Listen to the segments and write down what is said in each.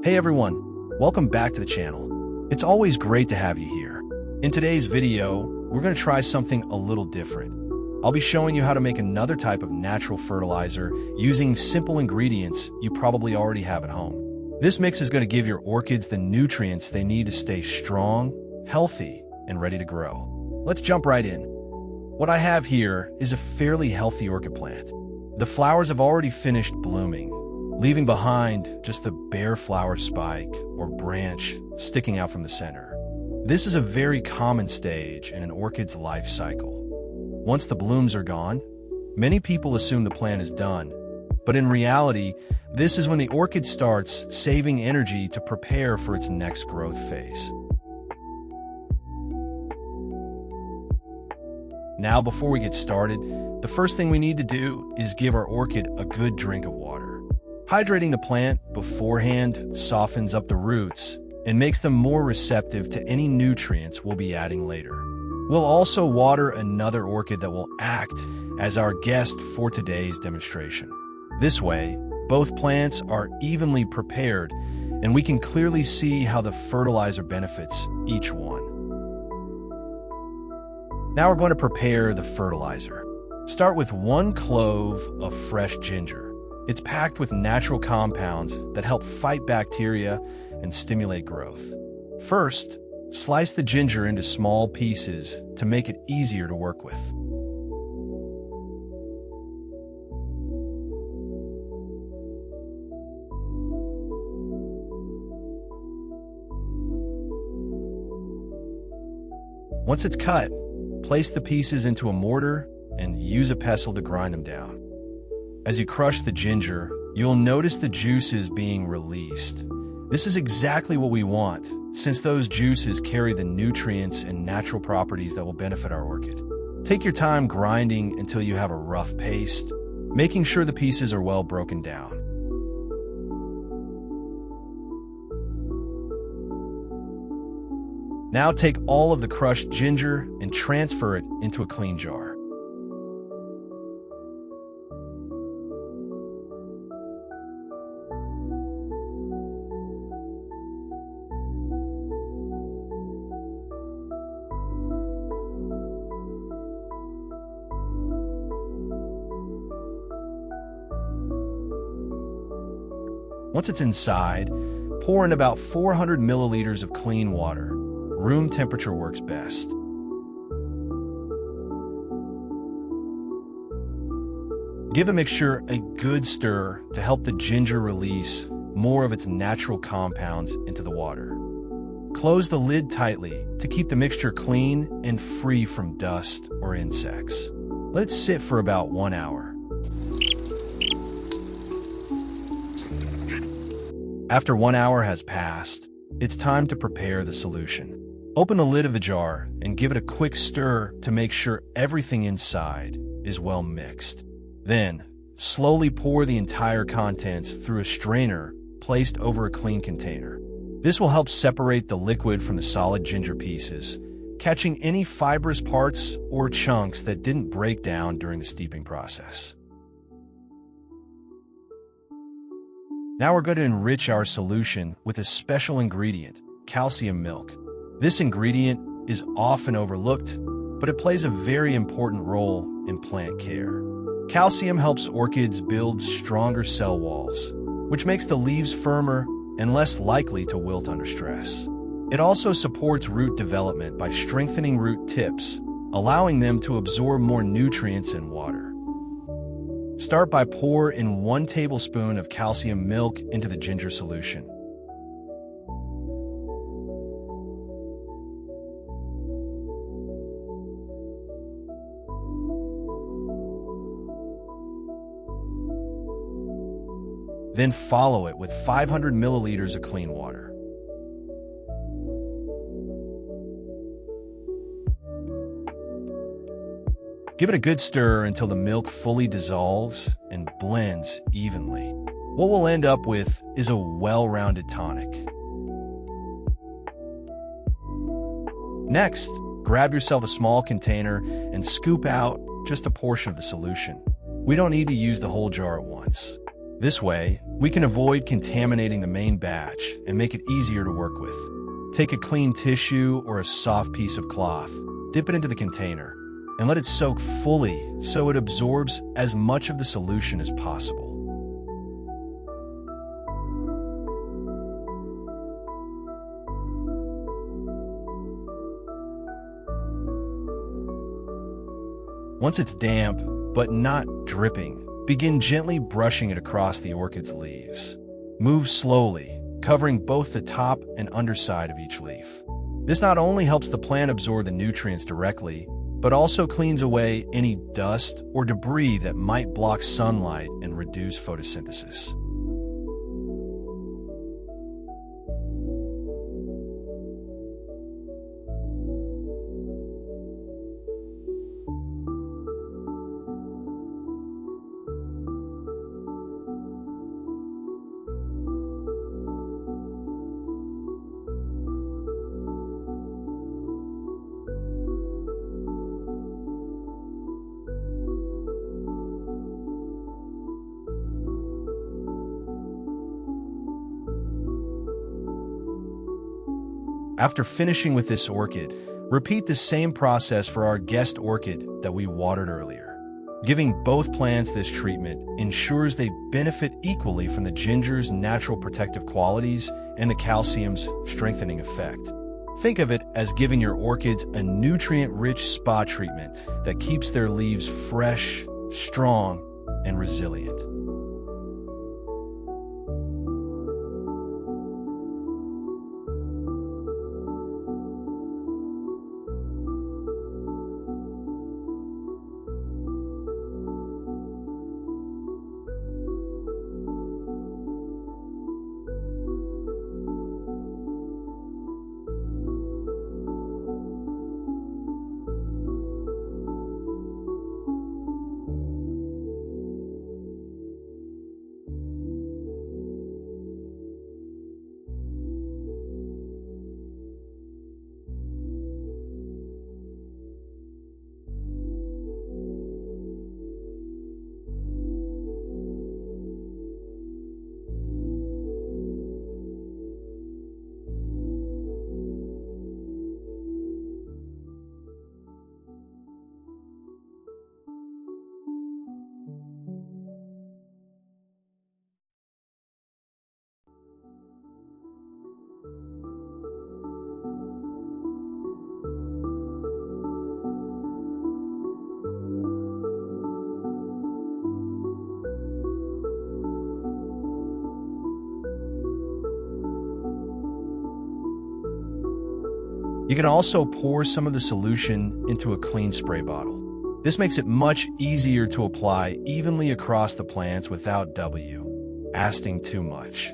Hey everyone, welcome back to the channel. It's always great to have you here. In today's video, we're going to try something a little different. I'll be showing you how to make another type of natural fertilizer using simple ingredients you probably already have at home. This mix is going to give your orchids the nutrients they need to stay strong, healthy, and ready to grow. Let's jump right in. What I have here is a fairly healthy orchid plant. The flowers have already finished blooming, leaving behind just the bare flower spike or branch sticking out from the center. This is a very common stage in an orchid's life cycle. Once the blooms are gone, many people assume the plant is done, but in reality, this is when the orchid starts saving energy to prepare for its next growth phase. Now, before we get started, the first thing we need to do is give our orchid a good drink of water. Hydrating the plant beforehand softens up the roots and makes them more receptive to any nutrients we'll be adding later. We'll also water another orchid that will act as our guest for today's demonstration. This way, both plants are evenly prepared and we can clearly see how the fertilizer benefits each one. Now we're going to prepare the fertilizer. Start with 1 clove of fresh ginger. It's packed with natural compounds that help fight bacteria and stimulate growth. First, slice the ginger into small pieces to make it easier to work with. Once it's cut, place the pieces into a mortar and use a pestle to grind them down. As you crush the ginger, you'll notice the juices being released. This is exactly what we want, since those juices carry the nutrients and natural properties that will benefit our orchid. Take your time grinding until you have a rough paste, making sure the pieces are well broken down. Now take all of the crushed ginger and transfer it into a clean jar. Once it's inside, pour in about 400 milliliters of clean water. Room temperature works best. Give a mixture a good stir to help the ginger release more of its natural compounds into the water. Close the lid tightly to keep the mixture clean and free from dust or insects. Let it sit for about 1 hour. After 1 hour has passed, it's time to prepare the solution. Open the lid of the jar and give it a quick stir to make sure everything inside is well mixed. Then, slowly pour the entire contents through a strainer placed over a clean container. This will help separate the liquid from the solid ginger pieces, catching any fibrous parts or chunks that didn't break down during the steeping process. Now we're going to enrich our solution with a special ingredient, calcium milk. This ingredient is often overlooked, but it plays a very important role in plant care. Calcium helps orchids build stronger cell walls, which makes the leaves firmer and less likely to wilt under stress. It also supports root development by strengthening root tips, allowing them to absorb more nutrients and water. Start by pouring in 1 tablespoon of calcium milk into the ginger solution. Then follow it with 500 milliliters of clean water. Give it a good stir until the milk fully dissolves and blends evenly. What we'll end up with is a well-rounded tonic. Next, Grab yourself a small container and scoop out just a portion of the solution. We don't need to use the whole jar at once. This way, we can avoid contaminating the main batch and make it easier to work with. Take a clean tissue or a soft piece of cloth, dip it into the container, and let it soak fully so it absorbs as much of the solution as possible. Once it's damp, but not dripping, begin gently brushing it across the orchid's leaves. Move slowly, covering both the top and underside of each leaf. This not only helps the plant absorb the nutrients directly, but also cleans away any dust or debris that might block sunlight and reduce photosynthesis. After finishing with this orchid, repeat the same process for our guest orchid that we watered earlier. Giving both plants this treatment ensures they benefit equally from the ginger's natural protective qualities and the calcium's strengthening effect. Think of it as giving your orchids a nutrient-rich spa treatment that keeps their leaves fresh, strong, and resilient. You can also pour some of the solution into a clean spray bottle. This makes it much easier to apply evenly across the plants without wasting too much.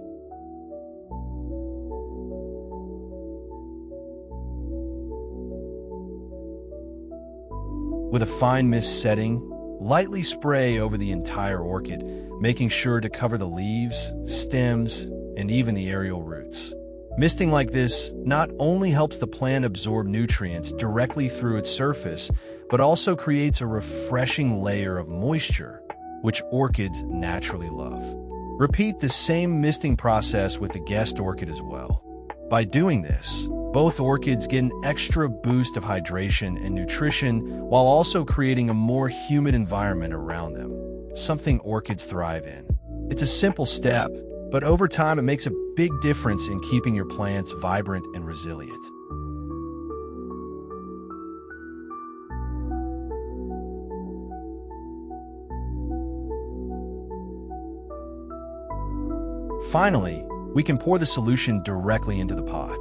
With a fine mist setting, lightly spray over the entire orchid, making sure to cover the leaves, stems, and even the aerial roots. Misting like this not only helps the plant absorb nutrients directly through its surface, but also creates a refreshing layer of moisture, which orchids naturally love. Repeat the same misting process with the guest orchid as well. By doing this, both orchids get an extra boost of hydration and nutrition while also creating a more humid environment around them, something orchids thrive in. It's a simple step, but over time it makes a big difference in keeping your plants vibrant and resilient. Finally, we can pour the solution directly into the pot.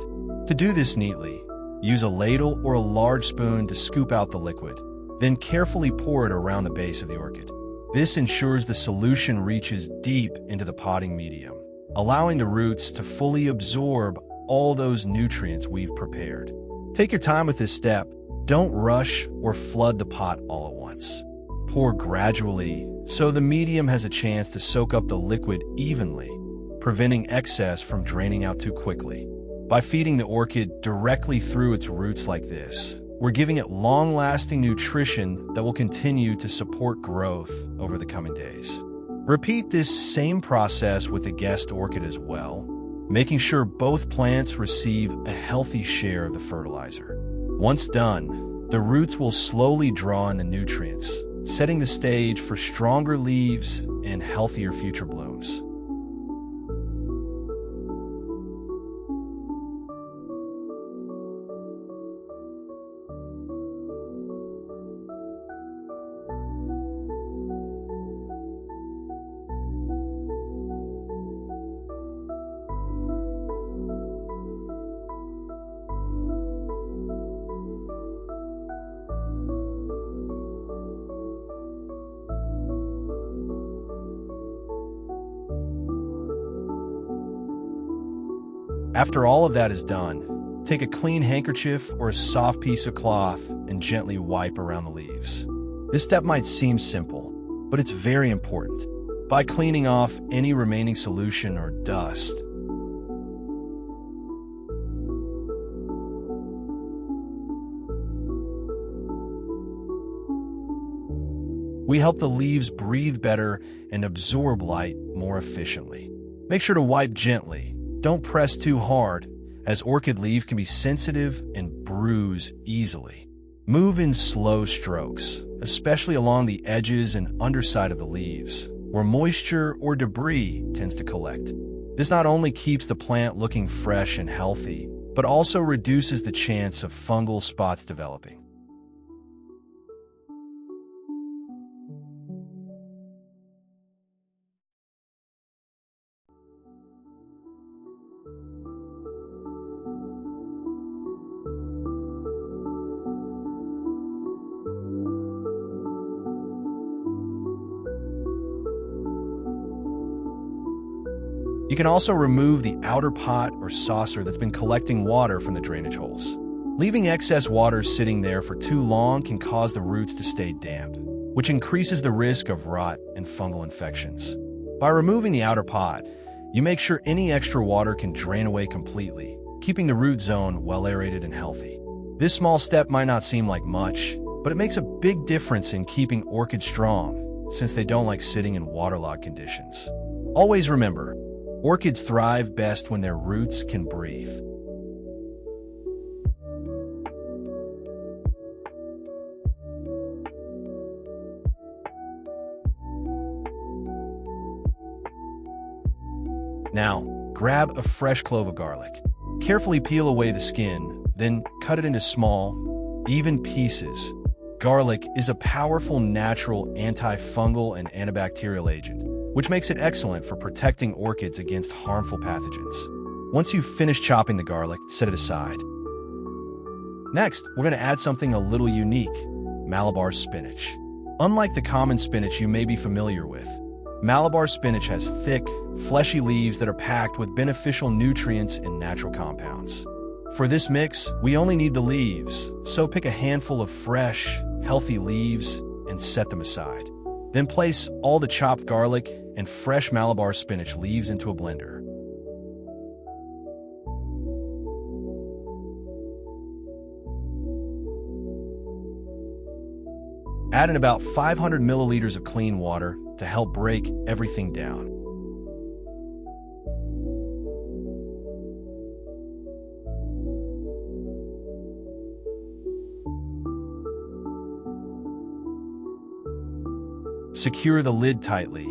To do this neatly, use a ladle or a large spoon to scoop out the liquid, then carefully pour it around the base of the orchid. This ensures the solution reaches deep into the potting medium, allowing the roots to fully absorb all those nutrients we've prepared. Take your time with this step. Don't rush or flood the pot all at once. Pour gradually so the medium has a chance to soak up the liquid evenly, preventing excess from draining out too quickly. By feeding the orchid directly through its roots like this, we're giving it long-lasting nutrition that will continue to support growth over the coming days. Repeat this same process with the guest orchid as well, making sure both plants receive a healthy share of the fertilizer. Once done, the roots will slowly draw in the nutrients, setting the stage for stronger leaves and healthier future blooms. After all of that is done, take a clean handkerchief or a soft piece of cloth and gently wipe around the leaves. This step might seem simple, but it's very important. By cleaning off any remaining solution or dust, we help the leaves breathe better and absorb light more efficiently. Make sure to wipe gently. Don't press too hard, as orchid leaf can be sensitive and bruise easily. Move in slow strokes, especially along the edges and underside of the leaves, where moisture or debris tends to collect. This not only keeps the plant looking fresh and healthy, but also reduces the chance of fungal spots developing. You can also remove the outer pot or saucer that's been collecting water from the drainage holes. Leaving excess water sitting there for too long can cause the roots to stay damp, which increases the risk of rot and fungal infections. By removing the outer pot, you make sure any extra water can drain away completely, keeping the root zone well aerated and healthy. This small step might not seem like much, but it makes a big difference in keeping orchids strong, since they don't like sitting in waterlogged conditions. Always remember, orchids thrive best when their roots can breathe. Now, grab a fresh clove of garlic. Carefully peel away the skin, then cut it into small, even pieces. Garlic is a powerful natural antifungal and antibacterial agent, which makes it excellent for protecting orchids against harmful pathogens. Once you've finished chopping the garlic, set it aside. Next, we're going to add something a little unique: Malabar spinach. Unlike the common spinach you may be familiar with, Malabar spinach has thick, fleshy leaves that are packed with beneficial nutrients and natural compounds. For this mix, we only need the leaves, so pick a handful of fresh, healthy leaves and set them aside. Then place all the chopped garlic and fresh Malabar spinach leaves into a blender. Add in about 500 milliliters of clean water to help break everything down. Secure the lid tightly.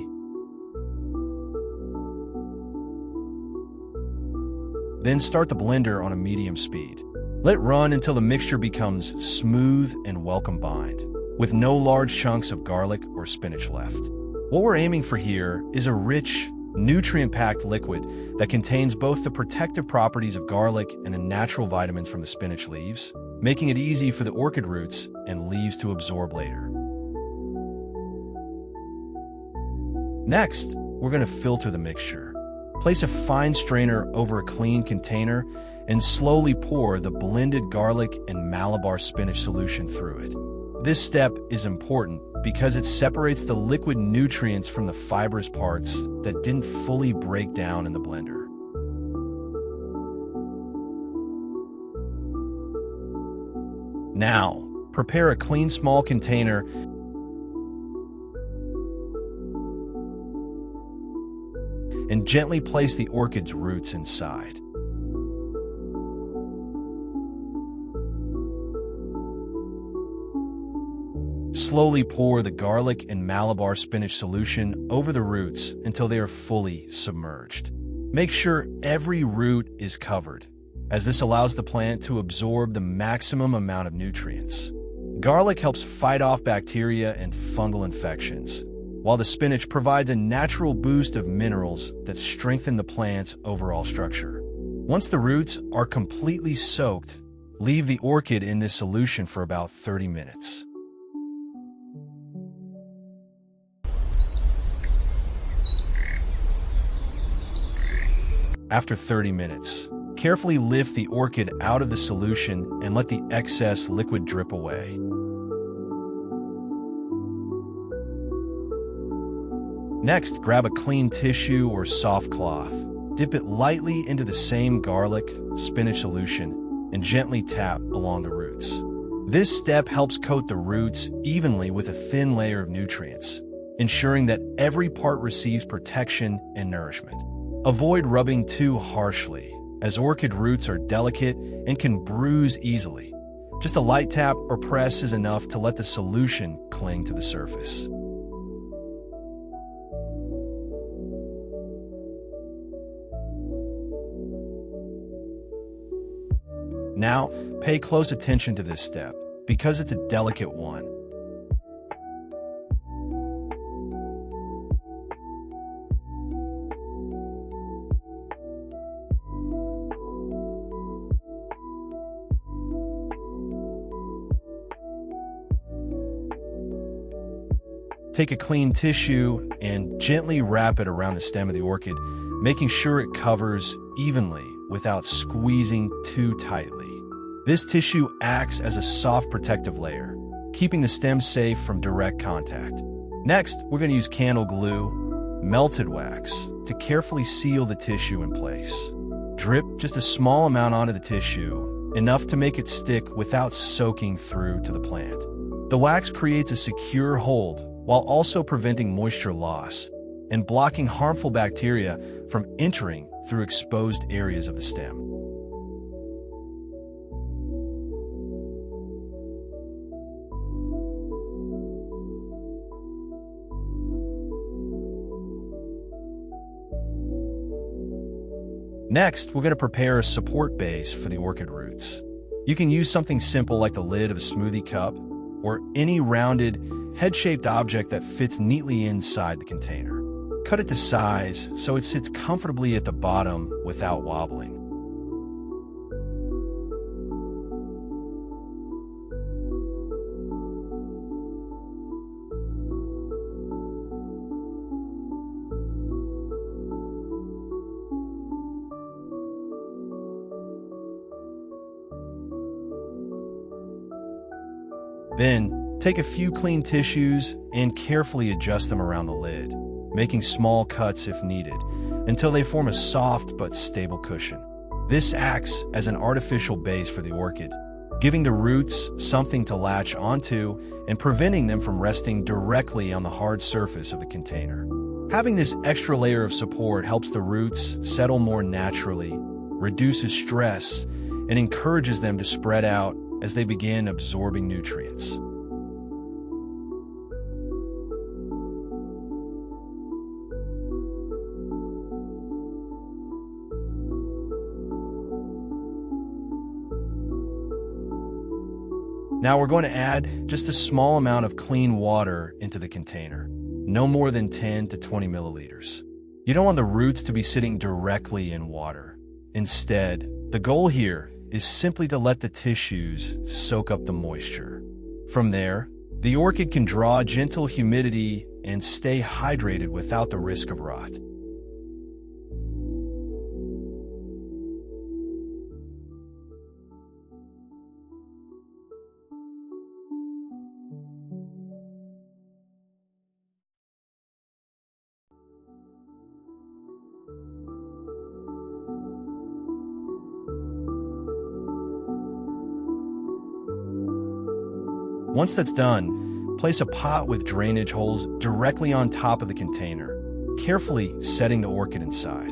Then start the blender on a medium speed. Let it run until the mixture becomes smooth and well combined, with no large chunks of garlic or spinach left. What we're aiming for here is a rich, nutrient-packed liquid that contains both the protective properties of garlic and the natural vitamins from the spinach leaves, making it easy for the orchid roots and leaves to absorb later. Next, we're going to filter the mixture. Place a fine strainer over a clean container and slowly pour the blended garlic and Malabar spinach solution through it. This step is important because it separates the liquid nutrients from the fibrous parts that didn't fully break down in the blender. Now, prepare a clean small container and gently place the orchid's roots inside. Slowly pour the garlic and Malabar spinach solution over the roots until they are fully submerged. Make sure every root is covered, as this allows the plant to absorb the maximum amount of nutrients. Garlic helps fight off bacteria and fungal infections, while the spinach provides a natural boost of minerals that strengthen the plant's overall structure. Once the roots are completely soaked, leave the orchid in this solution for about 30 minutes. After 30 minutes, carefully lift the orchid out of the solution and let the excess liquid drip away. Next, grab a clean tissue or soft cloth, dip it lightly into the same garlic, spinach solution, and gently tap along the roots. This step helps coat the roots evenly with a thin layer of nutrients, ensuring that every part receives protection and nourishment. Avoid rubbing too harshly, as orchid roots are delicate and can bruise easily. Just a light tap or press is enough to let the solution cling to the surface. Now, pay close attention to this step, because it's a delicate one. Take a clean tissue and gently wrap it around the stem of the orchid, making sure it covers evenly without squeezing too tightly. This tissue acts as a soft protective layer, keeping the stem safe from direct contact. Next, we're going to use candle glue, melted wax, to carefully seal the tissue in place. Drip just a small amount onto the tissue, enough to make it stick without soaking through to the plant. The wax creates a secure hold while also preventing moisture loss and blocking harmful bacteria from entering through exposed areas of the stem. Next, we're going to prepare a support base for the orchid roots. You can use something simple like the lid of a smoothie cup or any rounded, head-shaped object that fits neatly inside the container. Cut it to size so it sits comfortably at the bottom without wobbling. Then, take a few clean tissues and carefully adjust them around the lid, making small cuts if needed, until they form a soft but stable cushion. This acts as an artificial base for the orchid, giving the roots something to latch onto and preventing them from resting directly on the hard surface of the container. Having this extra layer of support helps the roots settle more naturally, reduces stress, and encourages them to spread out as they begin absorbing nutrients. Now we're going to add just a small amount of clean water into the container, no more than 10 to 20 milliliters. You don't want the roots to be sitting directly in water. Instead, the goal here is simply to let the tissues soak up the moisture. From there, the orchid can draw gentle humidity and stay hydrated without the risk of rot. Once that's done, place a pot with drainage holes directly on top of the container, carefully setting the orchid inside.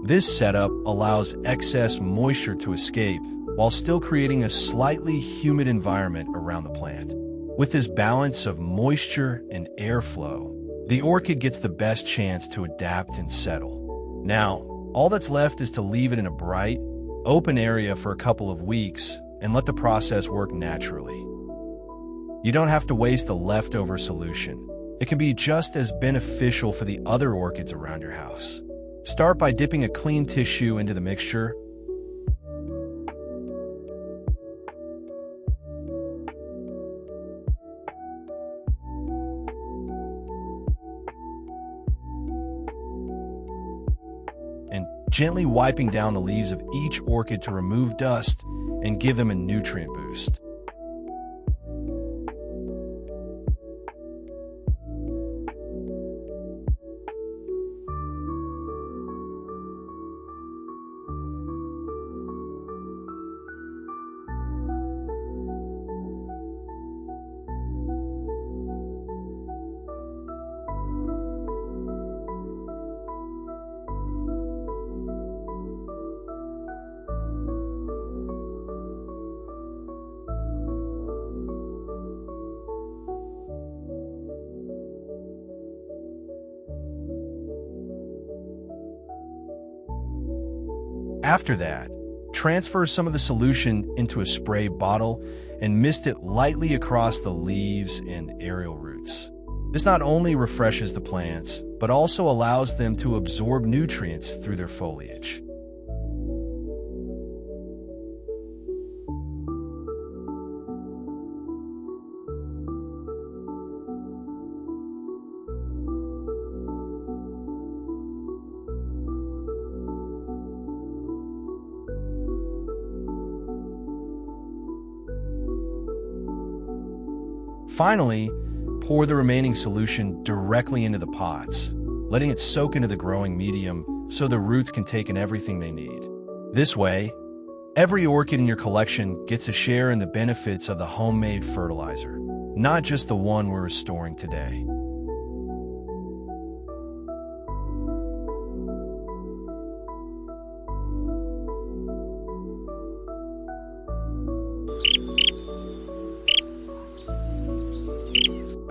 This setup allows excess moisture to escape while still creating a slightly humid environment around the plant. With this balance of moisture and airflow, the orchid gets the best chance to adapt and settle. Now, all that's left is to leave it in a bright, open area for a couple of weeks and let the process work naturally. You don't have to waste the leftover solution. It can be just as beneficial for the other orchids around your house. Start by dipping a clean tissue into the mixture. And gently wiping down the leaves of each orchid to remove dust and give them a nutrient boost. After that, transfer some of the solution into a spray bottle and mist it lightly across the leaves and aerial roots. This not only refreshes the plants, but also allows them to absorb nutrients through their foliage. Finally, pour the remaining solution directly into the pots, letting it soak into the growing medium so the roots can take in everything they need. This way, every orchid in your collection gets a share in the benefits of the homemade fertilizer, not just the one we're restoring today.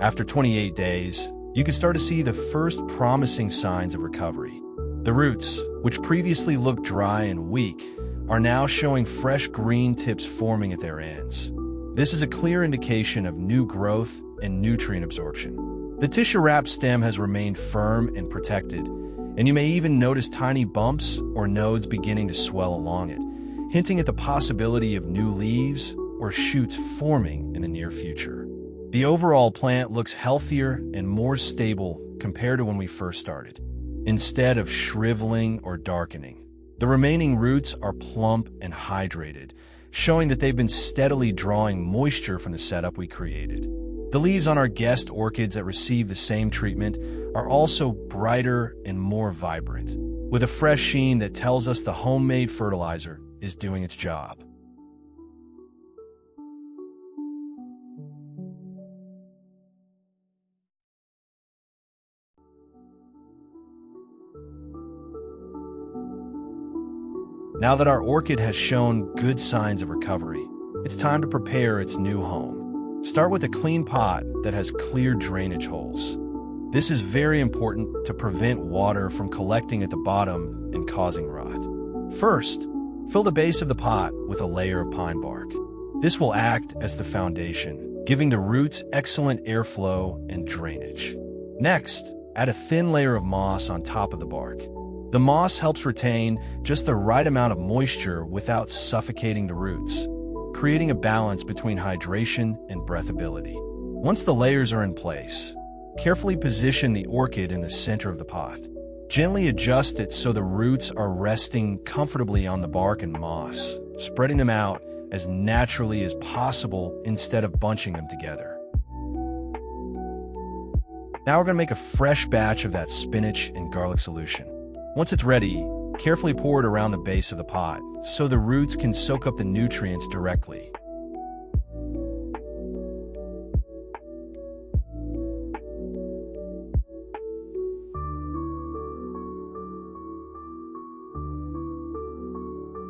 After 28 days, you can start to see the first promising signs of recovery. The roots, which previously looked dry and weak, are now showing fresh green tips forming at their ends. This is a clear indication of new growth and nutrient absorption. The tissue-wrapped stem has remained firm and protected, and you may even notice tiny bumps or nodes beginning to swell along it, hinting at the possibility of new leaves or shoots forming in the near future. The overall plant looks healthier and more stable compared to when we first started. Instead of shriveling or darkening, the remaining roots are plump and hydrated, showing that they've been steadily drawing moisture from the setup we created. The leaves on our guest orchids that receive the same treatment are also brighter and more vibrant, with a fresh sheen that tells us the homemade fertilizer is doing its job. Now that our orchid has shown good signs of recovery, it's time to prepare its new home. Start with a clean pot that has clear drainage holes. This is very important to prevent water from collecting at the bottom and causing rot. First, fill the base of the pot with a layer of pine bark. This will act as the foundation, giving the roots excellent airflow and drainage. Next, add a thin layer of moss on top of the bark. The moss helps retain just the right amount of moisture without suffocating the roots, creating a balance between hydration and breathability. Once the layers are in place, carefully position the orchid in the center of the pot. Gently adjust it so the roots are resting comfortably on the bark and moss, spreading them out as naturally as possible instead of bunching them together. Now we're going to make a fresh batch of that spinach and garlic solution. Once it's ready, carefully pour it around the base of the pot so the roots can soak up the nutrients directly.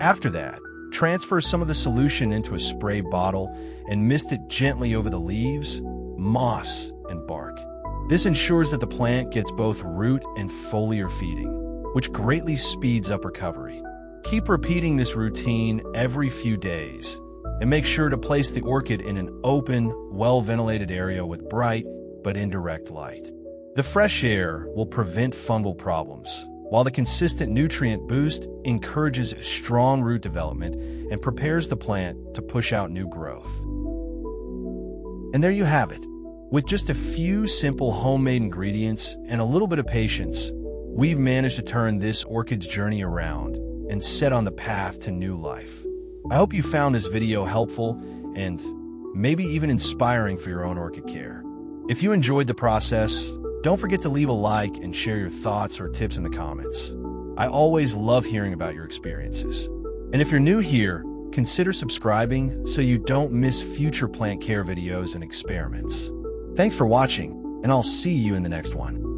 After that, transfer some of the solution into a spray bottle and mist it gently over the leaves, moss, and bark. This ensures that the plant gets both root and foliar feeding, which greatly speeds up recovery. Keep repeating this routine every few days, and make sure to place the orchid in an open, well-ventilated area with bright but indirect light. The fresh air will prevent fungal problems, while the consistent nutrient boost encourages strong root development and prepares the plant to push out new growth. And there you have it. With just a few simple homemade ingredients and a little bit of patience, we've managed to turn this orchid's journey around and set on the path to new life. I hope you found this video helpful and maybe even inspiring for your own orchid care. If you enjoyed the process, don't forget to leave a like and share your thoughts or tips in the comments. I always love hearing about your experiences. And if you're new here, consider subscribing so you don't miss future plant care videos and experiments. Thanks for watching, and I'll see you in the next one.